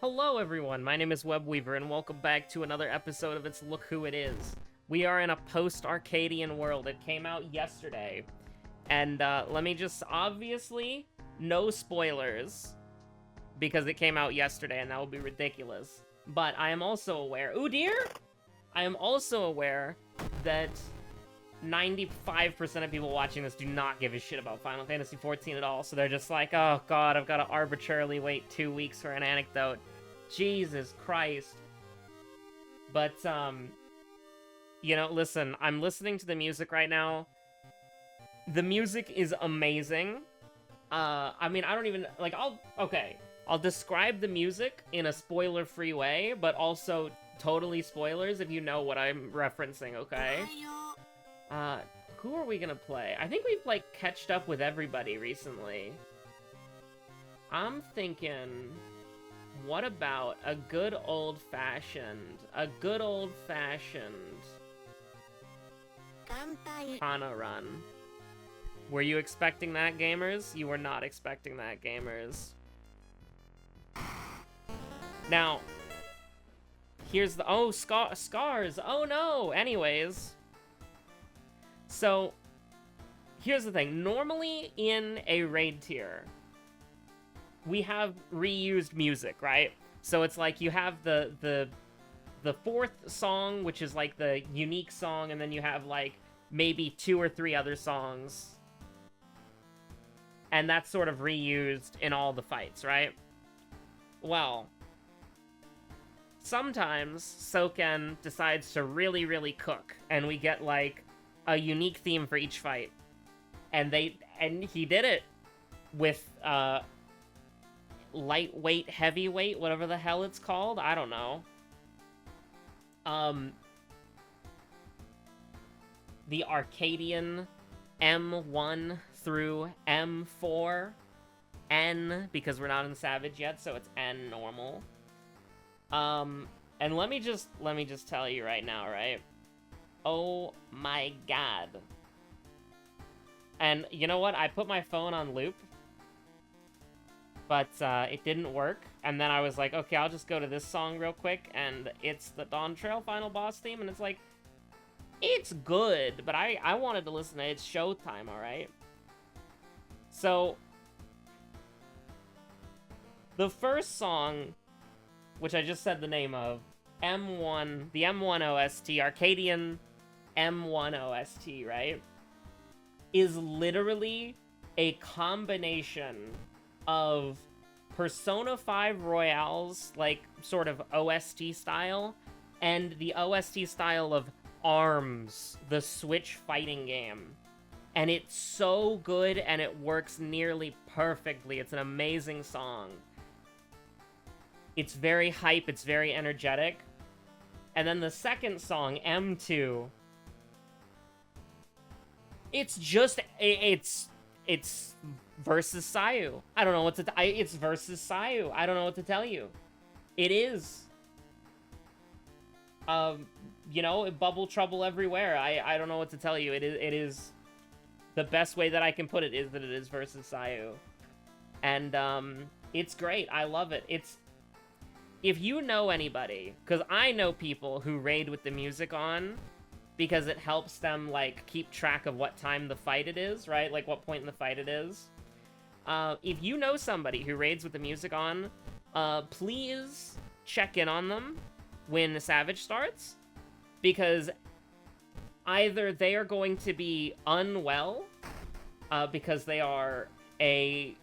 Hello everyone, my name is Webweaver, and welcome back to another episode of It's Look Who It Is. We are in a post-Arcadian world. It came out yesterday. And let me just, obviously, no spoilers, because it came out yesterday and that would be ridiculous. But I am also aware, ooh dear! I am also aware that 95% of people watching this do not give a shit about Final Fantasy XIV at all, so they're just like, oh god, I've got to arbitrarily wait 2 weeks for an anecdote. Jesus Christ. But, you know, listen, I'm listening to the music right now. The music is amazing. I mean, I don't even, like, I'll describe the music in a spoiler-free way, but also totally spoilers if you know what I'm referencing, okay? Who are we gonna play? I think we've, like, catched up with everybody recently. I'm thinking, what about a good old-fashioned Hana run? Were you expecting that, gamers? You were not expecting that, gamers. Now, here's the, oh, scars, oh no! Anyways, so, here's the thing. Normally, in a raid tier, we have reused music, right? So it's like you have the fourth song, which is like the unique song, and then you have like maybe 2 or 3 other songs. And that's sort of reused in all the fights, right? Well, sometimes Soken decides to really, really cook, and we get like a unique theme for each fight. And he did it with lightweight, heavyweight, whatever the hell it's called. I don't know. The Arcadion M1 through M4. N, because we're not in Savage yet, so it's N normal. And let me just tell you right now, right? Oh my god. And you know what? I put my phone on loop, but it didn't work. And then I was like, okay, I'll just go to this song real quick, and it's the Dawntrail final boss theme, and it's like, it's good, but I wanted to listen to It's Showtime, alright? So, the first song, which I just said the name of, M1, the M1 OST, Arcadion M1 OST, right? Is literally a combination of Persona 5 Royale's, like, sort of OST style, and the OST style of ARMS, the Switch fighting game. And it's so good, and it works nearly perfectly. It's an amazing song. It's very hype, it's very energetic. And then the second song, M2, it's just, it's versus Sayu. I don't know what to, it's versus Sayu. I don't know what to tell you. It is. You know, bubble trouble everywhere. I don't know what to tell you. It is, the best way that I can put it is that it is versus Sayu. And, it's great. I love it. It's, if you know anybody, because I know people who raid with the music on, because it helps them, like, keep track of what time the fight it is, right? Like, what point in the fight it is. If you know somebody who raids with the music on, please check in on them when Savage starts, because either they are going to be unwell, because they are they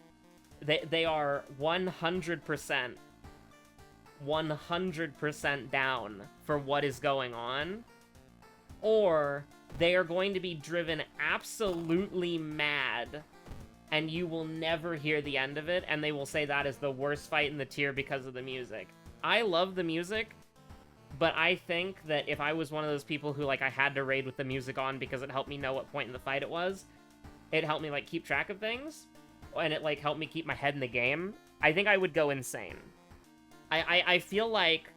are 100% down for what is going on, or they are going to be driven absolutely mad, and you will never hear the end of it, and they will say that is the worst fight in the tier because of the music. I love the music, but I think that if I was one of those people who, like, I had to raid with the music on because it helped me know what point in the fight it was, it helped me, like, keep track of things, and it, like, helped me keep my head in the game, I think I would go insane. I feel like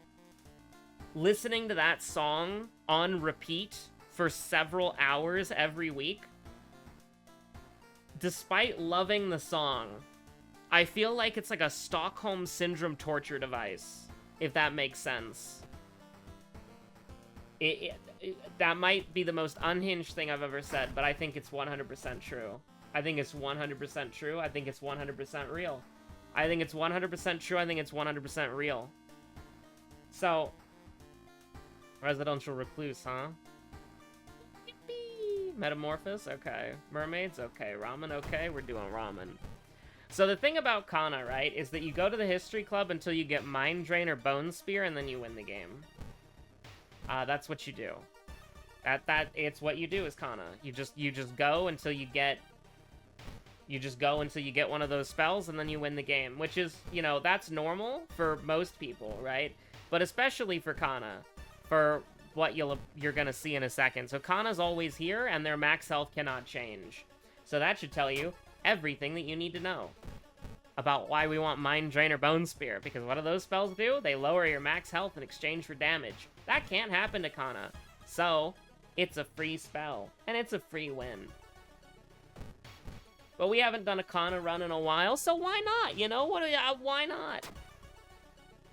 listening to that song on repeat for several hours every week, despite loving the song, I feel like it's like a Stockholm Syndrome torture device, if that makes sense. That might be the most unhinged thing I've ever said, but I think it's 100% true. I think it's 100% true. I think it's 100% real. I think it's 100% true. I think it's 100% real. So, residential recluse, huh? Yippee! Metamorphosis, okay. Mermaids, okay. Ramen, okay. We're doing ramen. So the thing about Kana, right, is that you go to the History Club until you get Mind Drain or Bone Spear, and then you win the game. That's what you do. It's what you do is Kana. You just go until you get... You just go until you get one of those spells, and then you win the game. Which is, you know, that's normal for most people, right? But especially for Kana. For what you're gonna see in a second. So Kana's always here, and their max health cannot change. So that should tell you everything that you need to know about why we want Mind Drain or Bone Spear, because what do those spells do? They lower your max health in exchange for damage. That can't happen to Kana. So, it's a free spell, and it's a free win. But we haven't done a Kana run in a while, so why not? You know, why not?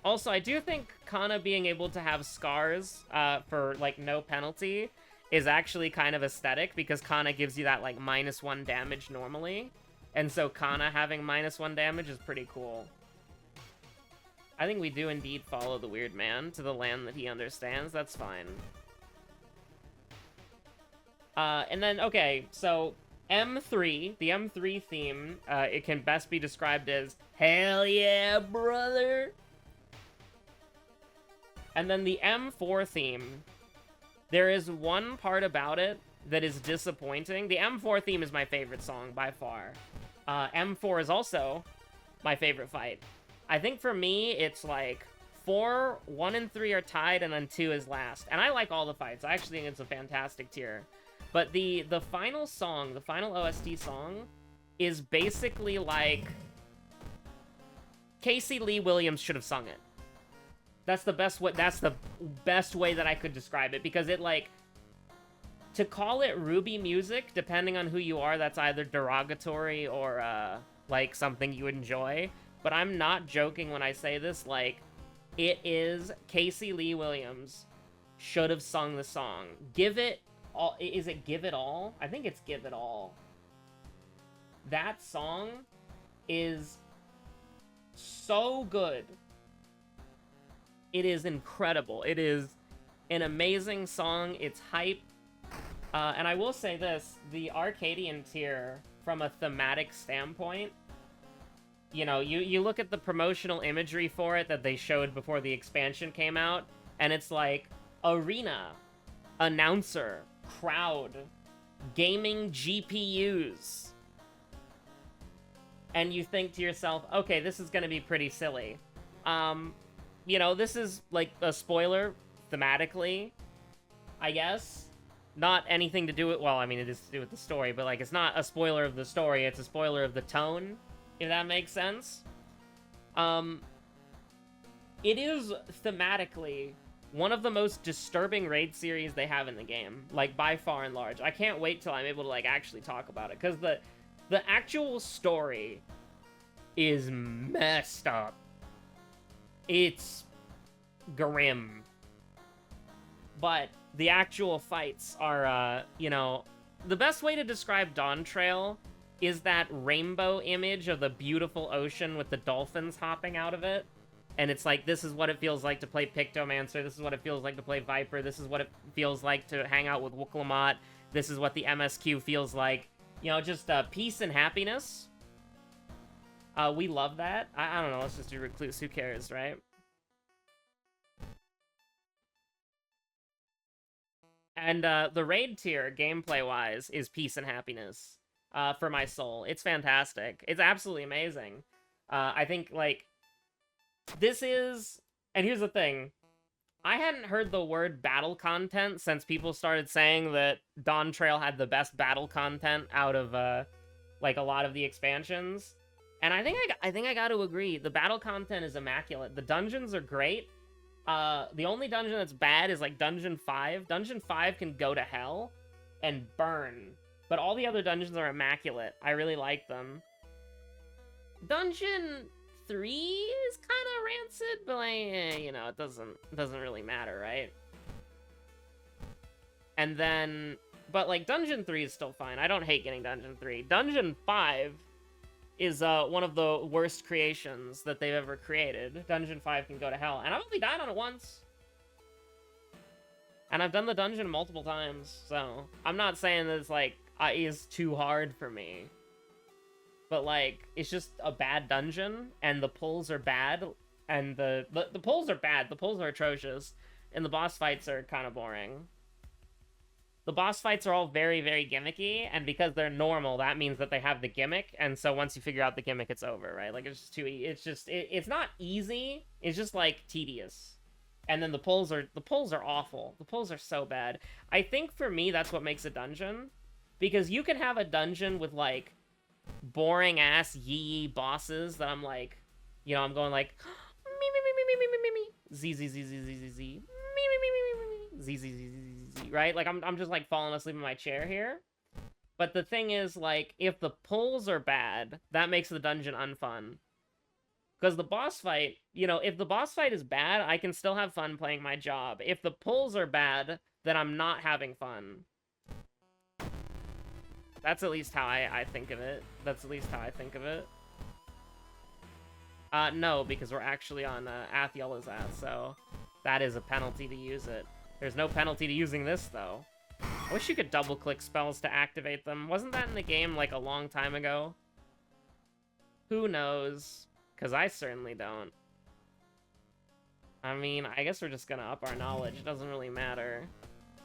Also, I do think Kana being able to have scars for, like, no penalty is actually kind of aesthetic, because Kana gives you that, like, -1 damage normally. And so Kana having -1 damage is pretty cool. I think we do indeed follow the weird man to the land that he understands. That's fine. And then, okay, so M3, the M3 theme, it can best be described as, hell yeah, brother! And then the M4 theme, there is one part about it that is disappointing. The M4 theme is my favorite song, by far. M4 is also my favorite fight. I think for me, it's like 4, 1 and 3 are tied, and then 2 is last. And I like all the fights. I actually think it's a fantastic tier. But the final song, the final OST song, is basically like... Casey Lee Williams should have sung it. That's the best way that I could describe it, because it, like... To call it Ruby music, depending on who you are, that's either derogatory or, like, something you enjoy. But I'm not joking when I say this, like, it is Casey Lee Williams should have sung the song. Give It All... Is it Give It All? I think it's Give It All. That song is so good. It is incredible. It is an amazing song. It's hype. And I will say this, the Arcadion tier, from a thematic standpoint, you know, you look at the promotional imagery for it that they showed before the expansion came out, and it's like, arena, announcer, crowd, gaming GPUs. And you think to yourself, okay, this is gonna be pretty silly. You know, this is, like, a spoiler, thematically, I guess. Not anything to do with, well, I mean, it is to do with the story, but, like, it's not a spoiler of the story, it's a spoiler of the tone, if that makes sense. It is, thematically, one of the most disturbing raid series they have in the game, like, by far and large. I can't wait till I'm able to, like, actually talk about it, because the actual story is messed up. It's grim. But the actual fights are, you know... The best way to describe Dawntrail is that rainbow image of the beautiful ocean with the dolphins hopping out of it. And it's like, this is what it feels like to play Pictomancer, this is what it feels like to play Viper, this is what it feels like to hang out with Wooklamat, this is what the MSQ feels like. You know, just peace and happiness. We love that. I don't know, let's just do Recluse, who cares, right? And the raid tier, gameplay-wise, is peace and happiness for my soul. It's fantastic. It's absolutely amazing. I think, like, this is... And here's the thing. I hadn't heard the word battle content since people started saying that Dawntrail had the best battle content out of, like, a lot of the expansions. And I think I got to agree. The battle content is immaculate. The dungeons are great. The only dungeon that's bad is, like, Dungeon 5. Dungeon 5 can go to hell and burn. But all the other dungeons are immaculate. I really like them. Dungeon 3 is kind of rancid, but like, you know, it doesn't really matter, right? And then, but like Dungeon 3 is still fine. I don't hate getting Dungeon 3. Dungeon 5 is one of the worst creations that they've ever created. Dungeon 5 can go to hell, and I've only died on it once. And I've done the dungeon multiple times, so I'm not saying that it's like is too hard for me. But like, it's just a bad dungeon, and the pulls are bad, and the pulls are bad, the pulls are atrocious, and the boss fights are kind of boring. The boss fights are all very, very gimmicky, and because they're normal, that means that they have the gimmick, and so once you figure out the gimmick, it's over, right? Like, it's just too, it's not easy, it's just, like, tedious. And then the pulls are awful. The pulls are so bad. I think for me, that's what makes a dungeon, because you can have a dungeon with, like, boring-ass yee bosses that I'm like, you know, I'm going like, Z, Z, Z, Z, Z, Z, Z, Z, Z, Z, Z, Z, right? Like, I'm just, like, falling asleep in my chair here. But the thing is, like, if the pulls are bad, that makes the dungeon unfun. Because the boss fight, you know, if the boss fight is bad, I can still have fun playing my job. If the pulls are bad, then I'm not having fun. That's at least how I think of it. That's at least how I think of it. No, because we're actually on Athiola's ass, so that is a penalty to use it. There's no penalty to using this, though. I wish you could double-click spells to activate them. Wasn't that in the game, like, a long time ago? Who knows? Because I certainly don't. I mean, I guess we're just gonna up our knowledge. It doesn't really matter.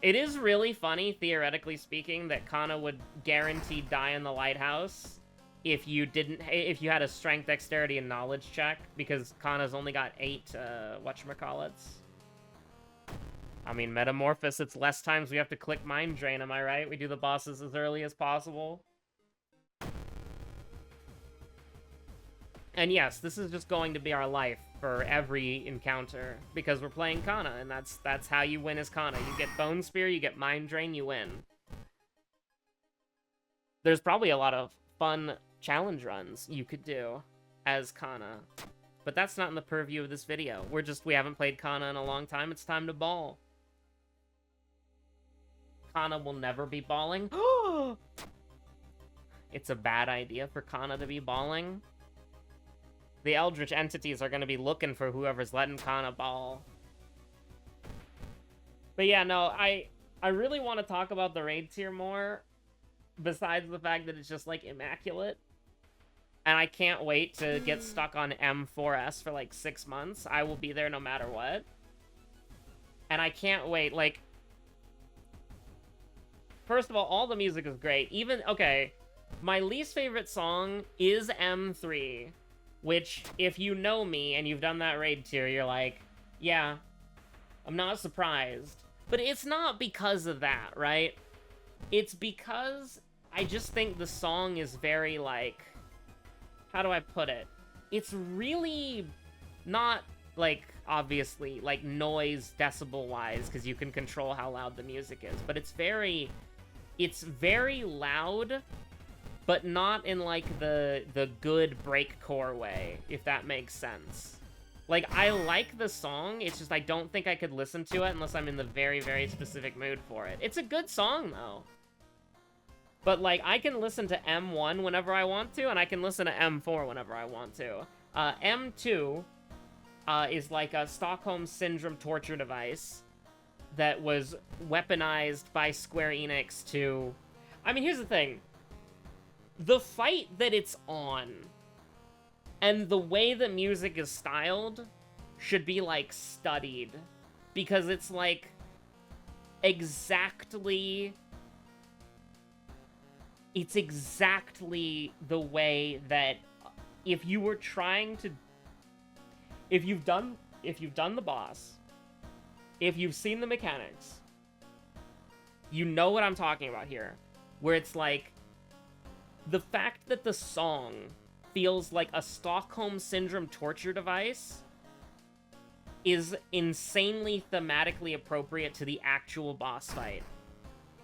It is really funny, theoretically speaking, that Kana would guaranteed die in the lighthouse if you had a strength, dexterity, and knowledge check, because Kana's only got 8, whatchamacallits. I mean, Metamorphosis, it's less times we have to click Mind Drain, am I right? We do the bosses as early as possible. And yes, this is just going to be our life for every encounter, because we're playing Kana, and that's how you win as Kana. You get Bone Spear, you get Mind Drain, you win. There's probably a lot of fun challenge runs you could do as Kana, but that's not in the purview of this video. We haven't played Kana in a long time, it's time to ball. Kana will never be balling. It's a bad idea for Kana to be balling. The Eldritch entities are going to be looking for whoever's letting Kana ball. But yeah, no, I really want to talk about the raid tier more, besides the fact that it's just, like, immaculate. And I can't wait to get stuck on M4S for, like, 6 months. I will be there no matter what. And I can't wait, like... First of all the music is great. Okay, my least favorite song is M3. Which, if you know me and you've done that raid tier, you're like, yeah, I'm not surprised. But it's not because of that, right? It's because I just think the song is very, like, how do I put it? It's really not, like, obviously, like, noise decibel-wise, because you can control how loud the music is. But it's very loud, but not in, like, the good breakcore way, if that makes sense. Like, I like the song, it's just I don't think I could listen to it unless I'm in the very, very specific mood for it. It's a good song, though. But, like, I can listen to M1 whenever I want to, and I can listen to M4 whenever I want to. M2 is like a Stockholm Syndrome torture device that was weaponized by Square Enix to... I mean, here's the thing. The fight that it's on and the way the music is styled should be, like, studied. Because it's, like, exactly... It's exactly the way that if you were trying to... If you've done the boss, if you've seen the mechanics, you know what I'm talking about here. Where it's like, the fact that the song feels like a Stockholm Syndrome torture device is insanely thematically appropriate to the actual boss fight.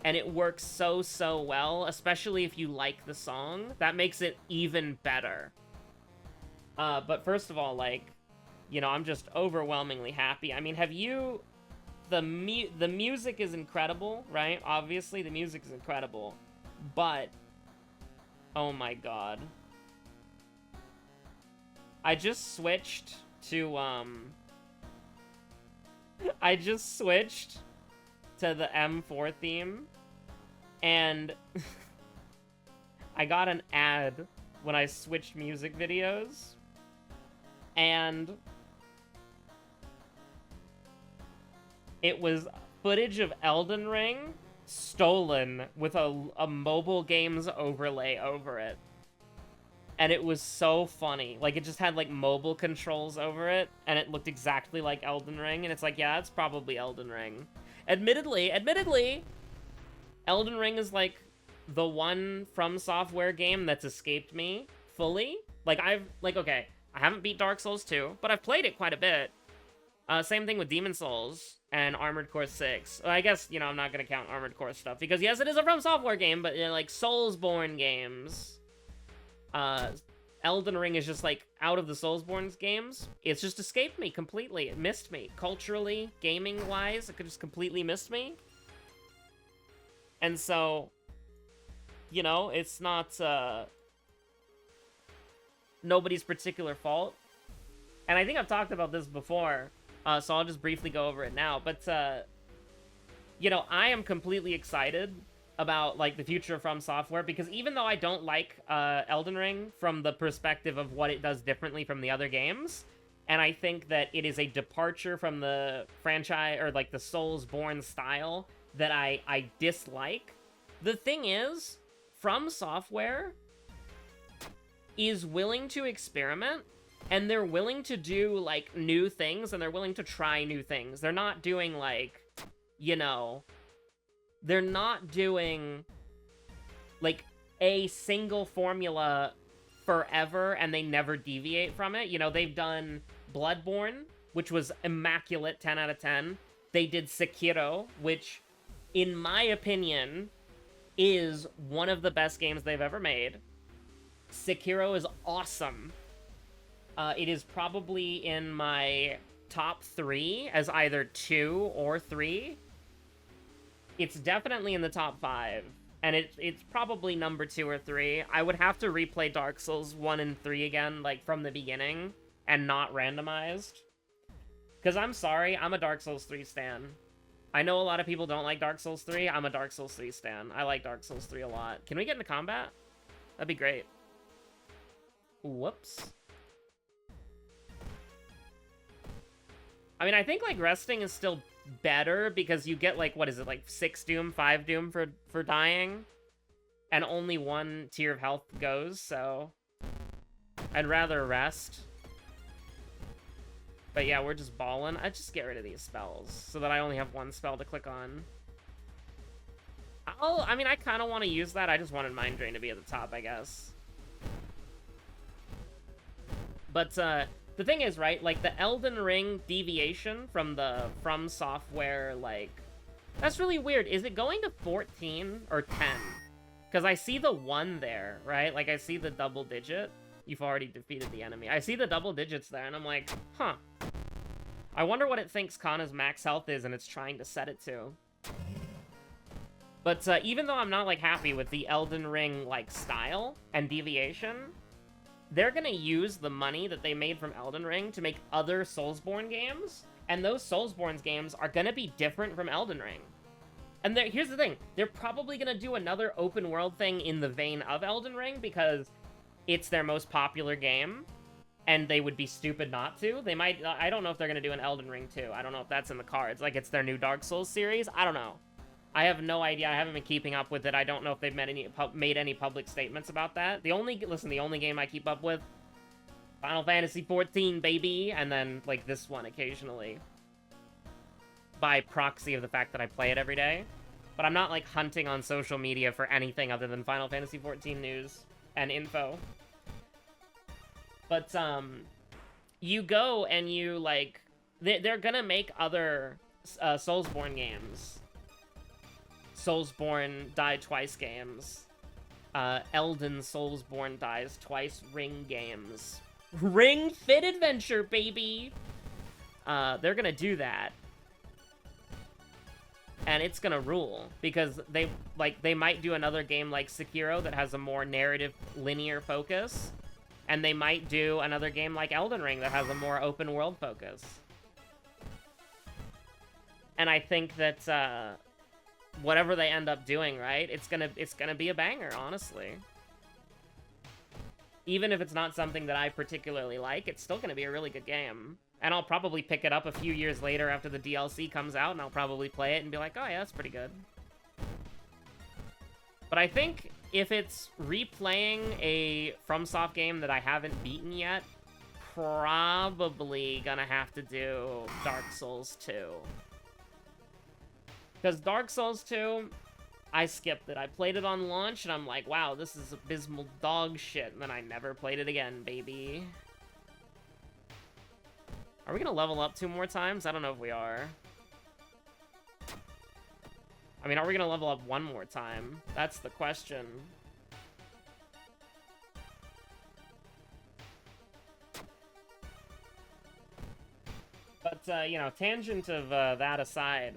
And it works so, so well, especially if you like the song. That makes it even better. But first of all, like, you know, I'm just overwhelmingly happy. I mean, have you... The music is incredible, right? Obviously, the music is incredible. But... oh my god. I just switched to, I just switched to the M4 theme, and I got an ad when I switched music videos, and it was footage of Elden Ring stolen with a mobile games overlay over it. And it was so funny. Like, it just had, like, mobile controls over it, and it looked exactly like Elden Ring, and it's like, yeah, it's probably Elden Ring. Admittedly, Elden Ring is, like, the one From Software game that's escaped me fully. Like, okay, I haven't beat Dark Souls 2, but I've played it quite a bit. Same thing with Demon Souls and Armored Core 6. I guess, you know, I'm not gonna count Armored Core stuff, because yes, it is a From Software game, but, you know, like, Soulsborne games... Elden Ring is just, like, out of the Soulsborne games. It's just escaped me completely. It missed me. Culturally, gaming-wise, it could just completely missed me. And so, you know, it's not, nobody's particular fault. And I think I've talked about this before, so I'll just briefly go over it now. But, you know, I am completely excited about, like, the future of From Software, because even though I don't like Elden Ring from the perspective of what it does differently from the other games, and I think that it is a departure from the franchise, or, like, the Soulsborne style that I dislike, the thing is, From Software is willing to experiment, and they're willing to do, like, new things, and they're willing to try new things. They're not doing, like, you know... they're not doing, like, a single formula forever and they never deviate from it. You know, they've done Bloodborne, which was immaculate, 10 out of 10. They did Sekiro, which, in my opinion, is one of the best games they've ever made. Sekiro is awesome. It is probably in my top 3 as either 2 or 3. It's definitely in the top 5, and it's probably number 2 or 3. I would have to replay Dark Souls 1 and 3 again, like, from the beginning, and not randomized. Because I'm sorry, I'm a Dark Souls 3 stan. I know a lot of people don't like Dark Souls 3, I'm a Dark Souls 3 stan. I like Dark Souls 3 a lot. Can we get into combat? That'd be great. Whoops. I mean, I think, like, resting is still better, because you get, like, what is it, like 6 doom, 5 doom for dying, and only 1 tier of health goes, so I'd rather rest. But yeah, we're just balling. I'd just get rid of these spells so that I only have 1 spell to click on. I mean, I kind of want to use that. I just wanted Mind Drain to be at the top, I guess. But the thing is, right, like, the Elden Ring deviation from the From Software, like, that's really weird. Is it going to 14 or 10? Because I see the 1 there, right? Like, I see the double digit. You've already defeated the enemy. I see the double digits there, and I'm like, huh. I wonder what it thinks Kana's max health is, and it's trying to set it to. But even though I'm not, like, happy with the Elden Ring, like, style and deviation, they're gonna use the money that they made from Elden Ring to make other Soulsborne games, and those Soulsborne games are gonna be different from Elden Ring. And here's the thing, they're probably gonna do another open world thing in the vein of Elden Ring, because it's their most popular game, and they would be stupid not to. They might, I don't know if they're gonna do an Elden Ring 2. I don't know if that's in the cards. Like, it's their new Dark Souls series. I don't know. I have no idea. I haven't been keeping up with it. I don't know if they've made any public statements about that. The only game I keep up with, Final Fantasy 14, baby, and then, like, this one occasionally. By proxy of the fact that I play it every day. But I'm not, like, hunting on social media for anything other than Final Fantasy 14 news and info. But, you go and you, like, they're gonna make other Soulsborne games. Soulsborne Die Twice games. Elden Soulsborne Dies Twice Ring games. Ring Fit Adventure, baby! They're gonna do that. And it's gonna rule, because they might do another game like Sekiro that has a more narrative, linear focus, and they might do another game like Elden Ring that has a more open world focus. And I think that, whatever they end up doing, right, it's gonna be a banger, honestly. Even if it's not something that I particularly like, it's still gonna be a really good game. And I'll probably pick it up a few years later after the DLC comes out, and I'll probably play it and be like, oh yeah, that's pretty good. But I think if it's replaying a FromSoft game that I haven't beaten yet, probably gonna have to do Dark Souls 2. Because Dark Souls 2, I skipped it. I played it on launch, and I'm like, wow, this is abysmal dog shit. And then I never played it again, baby. Are we gonna level up 2 more times? I don't know if we are. I mean, are we gonna level up 1 more time? That's the question. But, you know, tangent of that aside.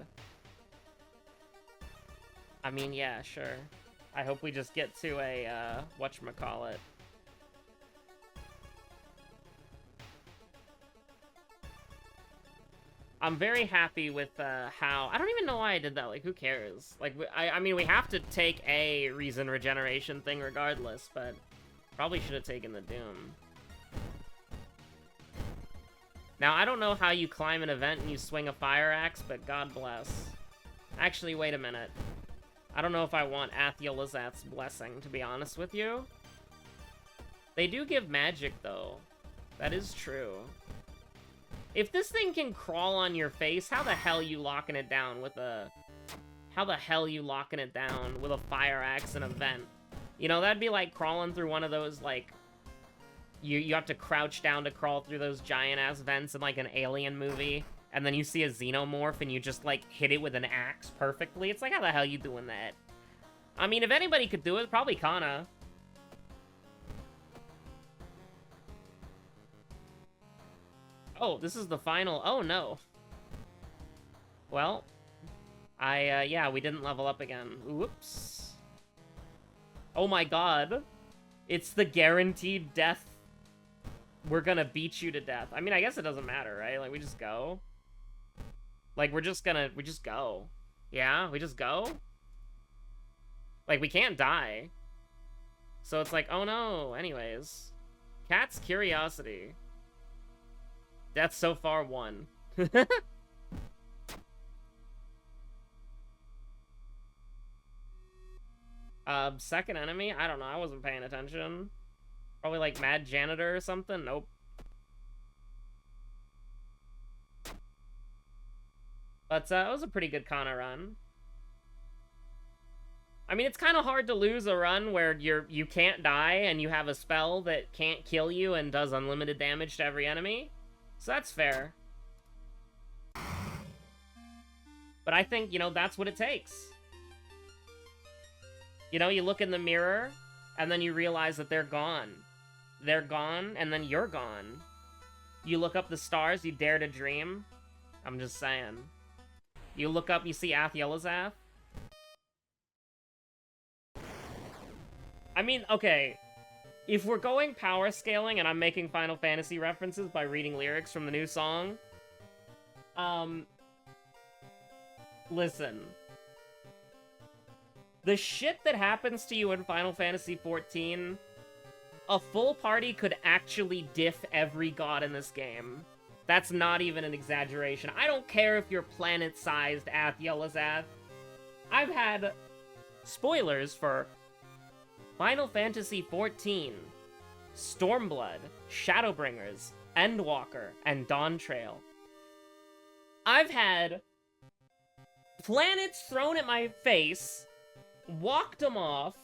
I mean, yeah, sure. I hope we just get to a, whatchamacallit. I'm very happy with how... I don't even know why I did that. Like, who cares? Like, I mean, we have to take a reason regeneration thing regardless, but probably should have taken the Doom. Now, I don't know how you climb an event and you swing a fire axe, but God bless. Actually, wait a minute. I don't know if I want Athiolazath's blessing, to be honest with you. They do give magic, though. That is true. If this thing can crawl on your face, how the hell are you locking it down with a... How the hell are you locking it down with a fire axe and a vent? You know, that'd be like crawling through one of those, like... You have to crouch down to crawl through those giant-ass vents in, like, an Alien movie. And then you see a xenomorph and you just, like, hit it with an axe perfectly. It's like, how the hell are you doing that? I mean, if anybody could do it, probably Kana. Oh, this is the final... Oh, no. Well, yeah, we didn't level up again. Whoops. Oh my god. It's the guaranteed death. We're gonna beat you to death. I mean, I guess it doesn't matter, right? Like, we just go. Like, we just go. Yeah, we just go? Like, we can't die. So it's like, oh no. Anyways. Cat's curiosity. Death so far 1. Second enemy? I don't know. I wasn't paying attention. Probably like Mad Janitor or something? Nope. But, it was a pretty good Kana run. I mean, it's kind of hard to lose a run where you can't die and you have a spell that can't kill you and does unlimited damage to every enemy. So that's fair. But I think, you know, that's what it takes. You know, you look in the mirror, and then you realize that they're gone. They're gone, and then you're gone. You look up the stars, you dare to dream. I'm just saying. You look up, you see Athiolazath. I mean, okay. If we're going power scaling and I'm making Final Fantasy references by reading lyrics from the new song, listen. The shit that happens to you in Final Fantasy XIV, a full party could actually diff every god in this game. That's not even an exaggeration. I don't care if you're planet-sized Athiolazath. I've had spoilers for Final Fantasy XIV, Stormblood, Shadowbringers, Endwalker, and Dawntrail. I've had planets thrown at my face, walked them off.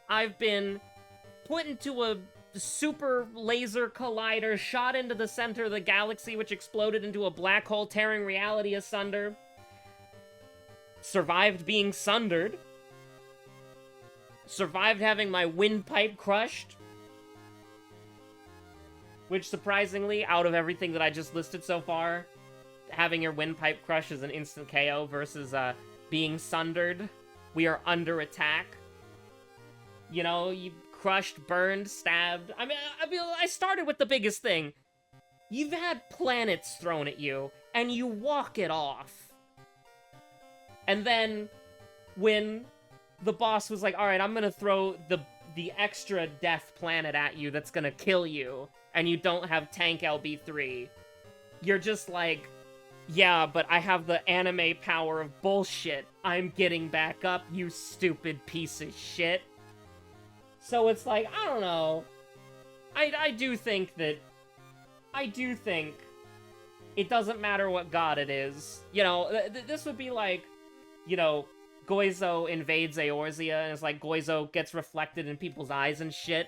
I've been put into a super laser collider, shot into the center of the galaxy, which exploded into a black hole, tearing reality asunder. Survived being sundered. Survived having my windpipe crushed. Which, surprisingly, out of everything that I just listed so far, having your Windpipe Crush is an instant KO versus being sundered. We are under attack. You know, you crushed, burned, stabbed. I mean, I started with the biggest thing. You've had planets thrown at you, and you walk it off. And then, when the boss was like, alright, I'm gonna throw the extra death planet at you that's gonna kill you, and you don't have tank LB3, you're just like, yeah, but I have the anime power of bullshit. I'm getting back up, you stupid piece of shit. So it's like, I don't know. I do think it doesn't matter what god it is. You know, this would be like, you know, Goizo invades Eorzea, and it's like Goizo gets reflected in people's eyes and shit,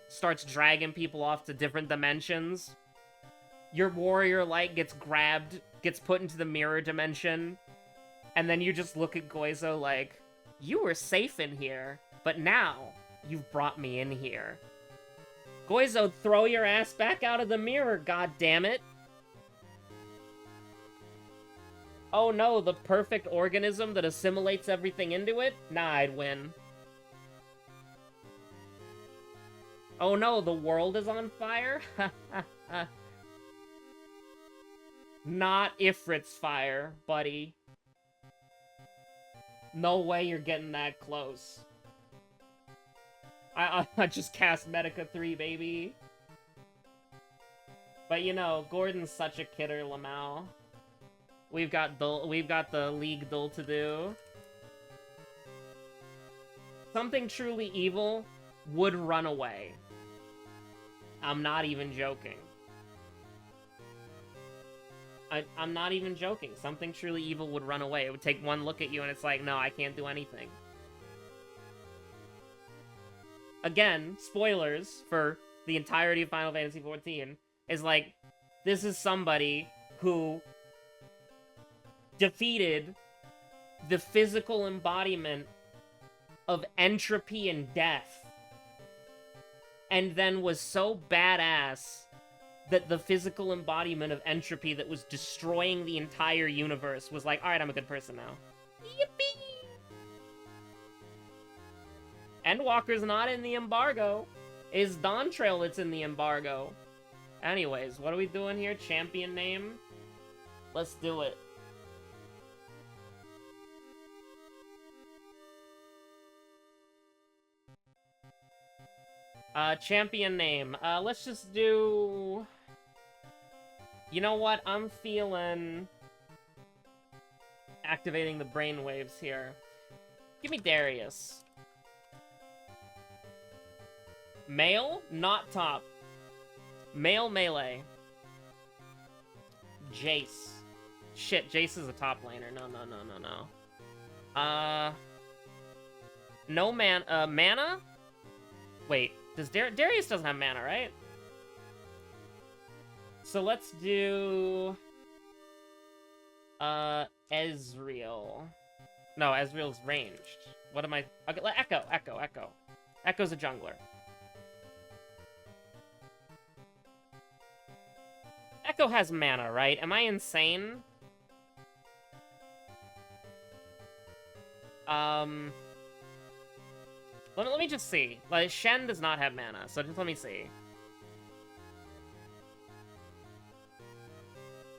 starts dragging people off to different dimensions. Your warrior light gets grabbed, gets put into the mirror dimension, and then you just look at Goizo like, you were safe in here, but now you've brought me in here. Goizo, throw your ass back out of the mirror, goddammit! Oh no, the perfect organism that assimilates everything into it? Nah, I'd win. Oh no, the world is on fire? Not Ifrit's fire, buddy. No way you're getting that close. I just cast Medica 3, baby. But you know, Gordon's such a kidder, Lamau. We've got the League Dull to do. Something truly evil would run away. I'm not even joking. I'm not even joking. Something truly evil would run away. It would take one look at you and it's like, no, I can't do anything. Again, spoilers for the entirety of Final Fantasy XIV, is like, this is somebody who defeated the physical embodiment of entropy and death, and then was so badass that the physical embodiment of entropy that was destroying the entire universe was like, alright, I'm a good person now. Yippee! Endwalker's not in the embargo. It's Dawntrail that's in the embargo. Anyways, what are we doing here? Champion name? Let's do it. Champion name. Let's just do... You know what? I'm feeling... activating the brainwaves here. Give me Darius. Male, not top. Male melee. Jace. Shit, Jace is a top laner. No. No mana? Wait, does Darius doesn't have mana, right? So let's do... Ezreal. No, Ezreal's ranged. What am I... Okay, Echo. Echo's a jungler. Echo has mana, right? Am I insane? Let me just see. Like, Shen does not have mana, so just let me see.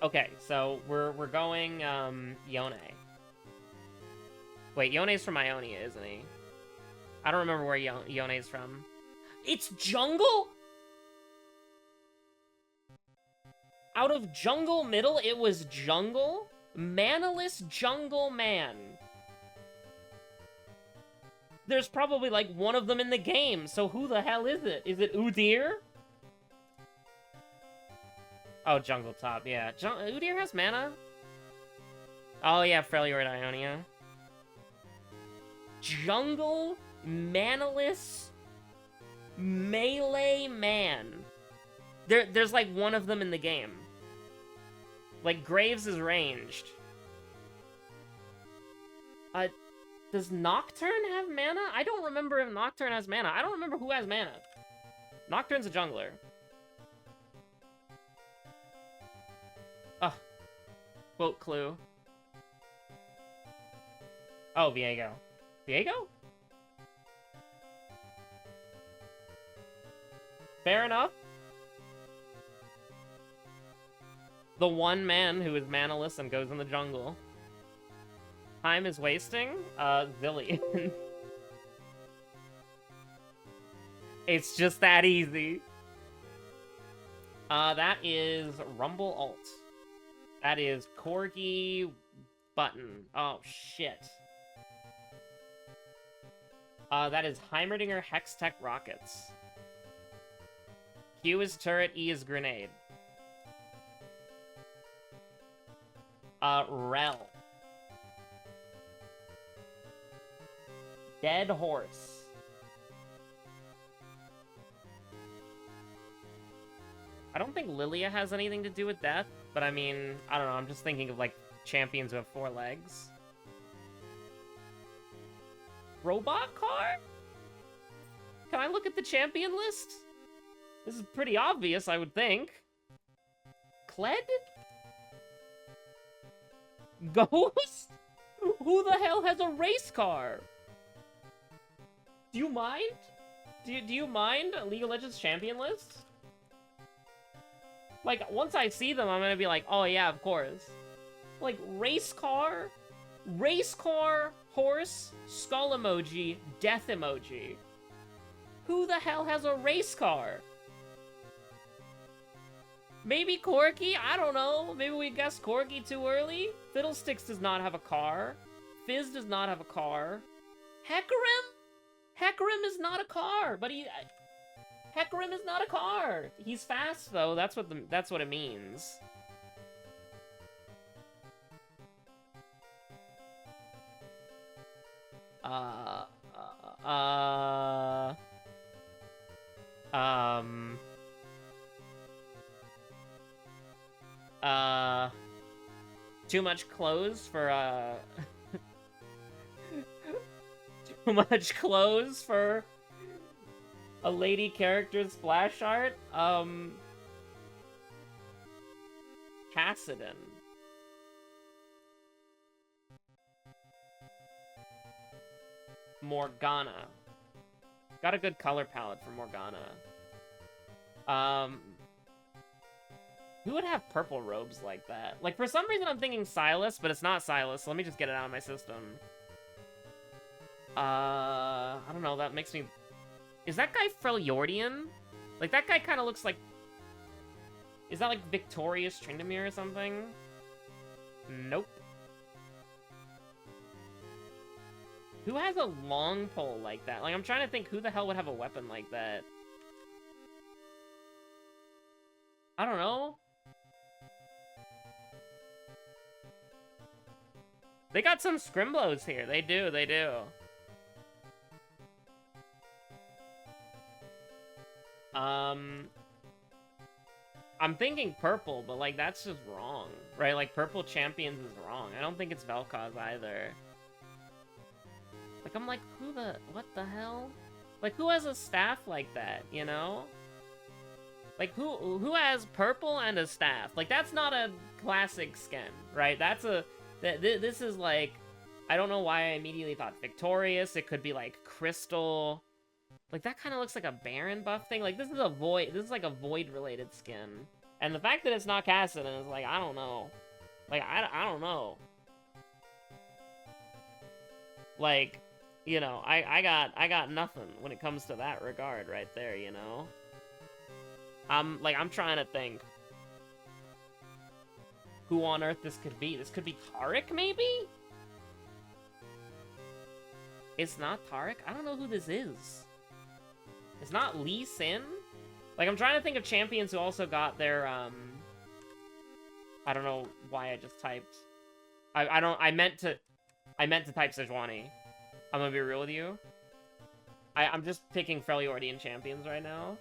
Okay, so we're going, Yone. Wait, Yone's from Ionia, isn't he? I don't remember where Yone's from. It's jungle? Out of jungle middle, it was jungle? Manaless jungle man. There's probably, like, one of them in the game, so who the hell is it? Is it Udyr? Oh, jungle top, yeah. Udyr has mana? Oh, yeah, Freljord Ionia. Jungle, manaless, melee man. There's, like, one of them in the game. Like, Graves is ranged. Does Nocturne have mana? I don't remember if Nocturne has mana. I don't remember who has mana. Nocturne's a jungler. Ugh. Quote clue. Oh, Viego. Viego? Fair enough. The one man who is manaless and goes in the jungle. Time is wasting? Zillion. It's just that easy. That is Rumble Alt. That is Corgi Button. Oh, shit. That is Heimerdinger Hextech Rockets. Q is turret, E is grenade. Rel. Dead horse. I don't think Lilia has anything to do with death, but I mean, I don't know, I'm just thinking of, like, champions who have 4 legs. Robot car? Can I look at the champion list? This is pretty obvious, I would think. Kled? Ghost? Who the hell has a race car? Do you mind? Do you mind League of Legends champion list? Like, once I see them, I'm gonna be like, oh yeah, of course. Like, race car, horse, skull emoji, death emoji. Who the hell has a race car? Maybe Corgi? I don't know. Maybe we guessed Corgi too early? Fiddlesticks does not have a car. Fizz does not have a car. Hecarim? Hecarim is not a car, but Hecarim is not a car. He's fast though. That's what it means. Too much clothes for, too much clothes for a lady character's splash art? Cassidon. Morgana. Got a good color palette for Morgana. Who would have purple robes like that? Like, for some reason I'm thinking Silas, but it's not Silas, so let me just get it out of my system. I don't know, that makes me... Is that guy Freljordian? Like, that guy kind of looks like... Is that, like, Victorious Tryndamere or something? Nope. Who has a long pole like that? Like, I'm trying to think who the hell would have a weapon like that. I don't know. They got some scrimblows here. They do, they do. I'm thinking purple, but, like, that's just wrong, right? Like, purple champions is wrong. I don't think it's Vel'Koz either. Like, I'm like, what the hell? Like, who has a staff like that, you know? Like, who has purple and a staff? Like, that's not a classic skin, right? That's a... This is, like... I don't know why I immediately thought Victorious. It could be, like, Crystal. Like, that kind of looks like a Baron buff thing. Like, this is a Void... This is, like, a Void-related skin. And the fact that it's not Cassidon is, like, I don't know. Like, I don't know. Like, you know, I got nothing when it comes to that regard right there, you know? I'm trying to think who on earth this could be. This could be Taric, maybe? It's not Taric? I don't know who this is. It's not Lee Sin? Like, I'm trying to think of champions who also got their, I don't know why I just typed. I meant to type Sejuani. I'm gonna be real with you. I'm just picking Freljordian champions right now.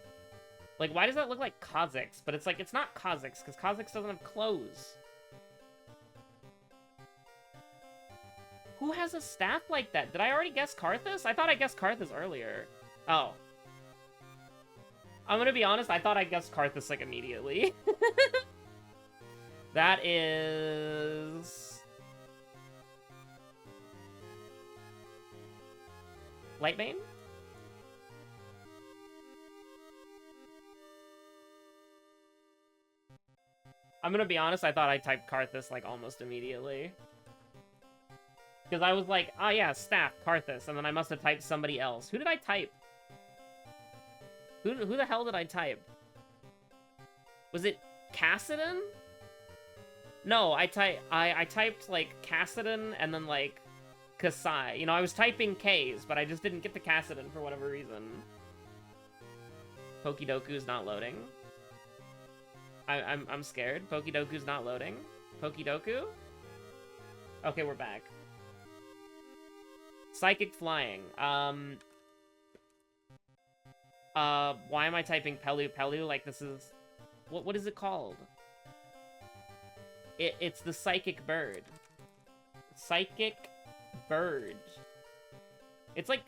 Like, why does that look like Kha'Zix? But it's like, it's not Kha'Zix, because Kha'Zix doesn't have clothes. Who has a staff like that? Did I already guess Karthus? I thought I guessed Karthus earlier. Oh. I'm gonna be honest, I thought I guessed Karthus, like, immediately. That is... Lightbane? I'm gonna be honest, I thought I typed Karthus, like, almost immediately. Because I was like, oh yeah, staff, Karthus, and then I must have typed somebody else. Who did I type? Who the hell did I type? Was it Cassidon? No, I typed, like, Cassidon and then, like, Kasai. You know, I was typing K's, but I just didn't get the Cassidon for whatever reason. Pokidoku's not loading. I'm scared. Pokidoku's not loading. Pokidoku? Okay, we're back. Psychic Flying. Why am I typing Pelu Pelu? Like, this is... What is it called? It's the Psychic Bird. Psychic Bird. It's like...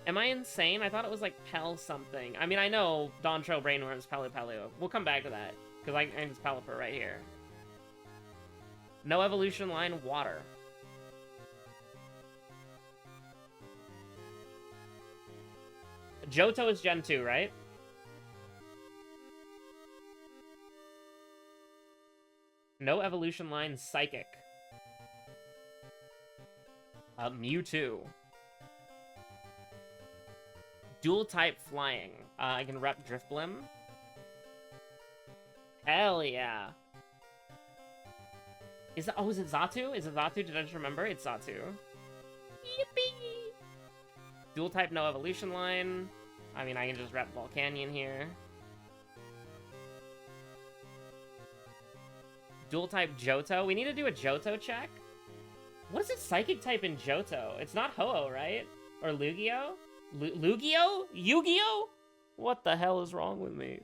Am I insane? I thought it was like Pel something. I mean, I know Dawntrail Brainworm's Pelu Pelu. We'll come back to that, because I can just Pelipper right here. No evolution line, water. Johto is Gen 2, right? No evolution line, Psychic. Mewtwo. Dual type Flying. I can rep Driftblim. Hell yeah. Is it Xatu? Is it Xatu? Did I just remember? It's Xatu. Yippee! Dual type, no evolution line. I mean, I can just rep Volcanion here. Dual type Johto. We need to do a Johto check. What is it psychic type in Johto? It's not Ho-Oh, right? Or Lugia? Lugia? Yu-Gi-Oh? What the hell is wrong with me?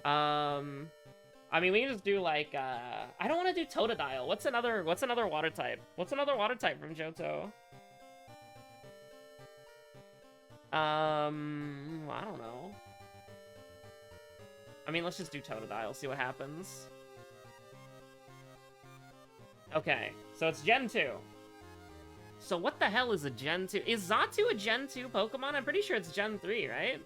I mean, we can just do, like, I don't want to do Totodile. What's another water type? What's another water type from Johto? I don't know. I mean, let's just do Totodile, see what happens. Okay, so it's Gen 2. So what the hell is a Gen 2? Is Xatu a Gen 2 Pokemon? I'm pretty sure it's Gen 3, right?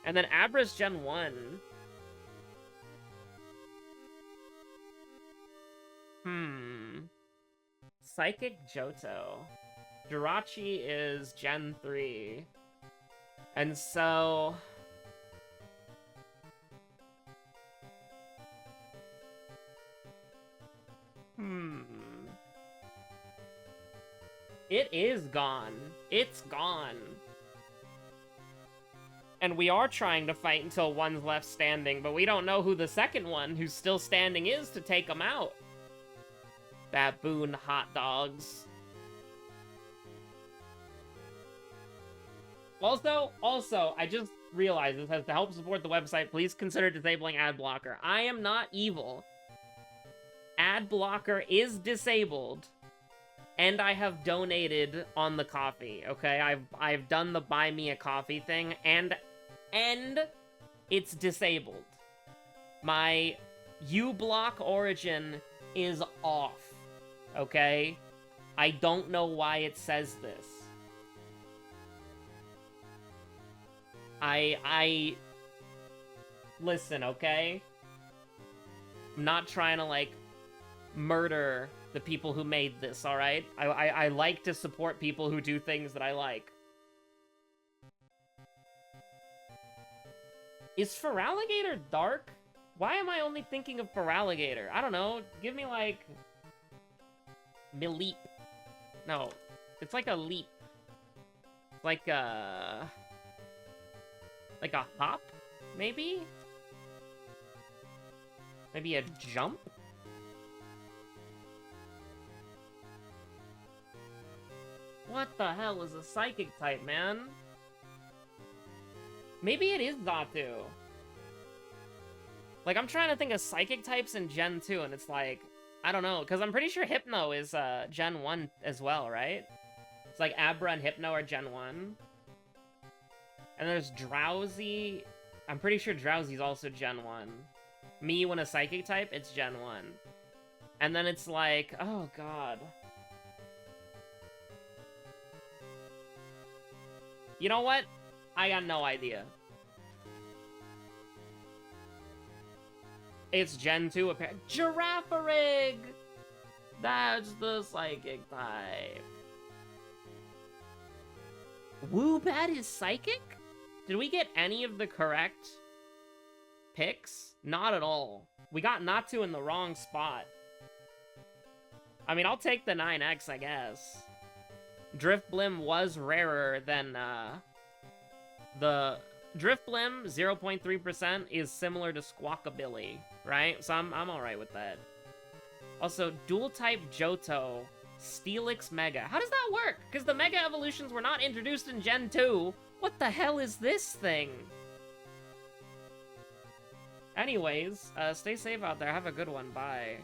And then Abra's Gen 1. Psychic Johto. Jirachi is Gen 3. And so... It is gone. It's gone. And we are trying to fight until one's left standing, but we don't know who the second one who's still standing is to take them out. Baboon hot dogs. Also, I just realized this has to help support the website. Please consider disabling ad blocker. I am not evil. Ad blocker is disabled. And I have donated on the coffee, okay? I've done the buy me a coffee thing, and it's disabled. My uBlock origin is off, okay? I don't know why it says this. Listen, okay? I'm not trying to, like, murder the people who made this, alright? I like to support people who do things that I like. Is Feraligatr dark? Why am I only thinking of Feraligatr? I don't know. Give me, like... Mileep. No. It's like a leap. Like a hop? Maybe? Maybe a jump? What the hell is a psychic type, man? Maybe it is Xatu. Like, I'm trying to think of psychic types in Gen 2, and it's like, I don't know, because I'm pretty sure Hypno is Gen 1 as well, right? It's like Abra and Hypno are Gen 1. And there's Drowsy. I'm pretty sure Drowsy's also Gen 1. Me, when a Psychic type, it's Gen 1. And then it's like, oh god. You know what? I got no idea. It's Gen 2 apparently. Girafarig! That's the Psychic type. Woobat is Psychic? Did we get any of the correct picks? Not at all. We got Natu in the wrong spot. I mean, I'll take the 9X, I guess. Driftblim was rarer than, the... Driftblim, 0.3%, is similar to Squawkabilly, right? So I'm alright with that. Also, Dual-type Johto, Steelix Mega. How does that work? Because the Mega Evolutions were not introduced in Gen 2. What the hell is this thing? Anyways, stay safe out there. Have a good one. Bye.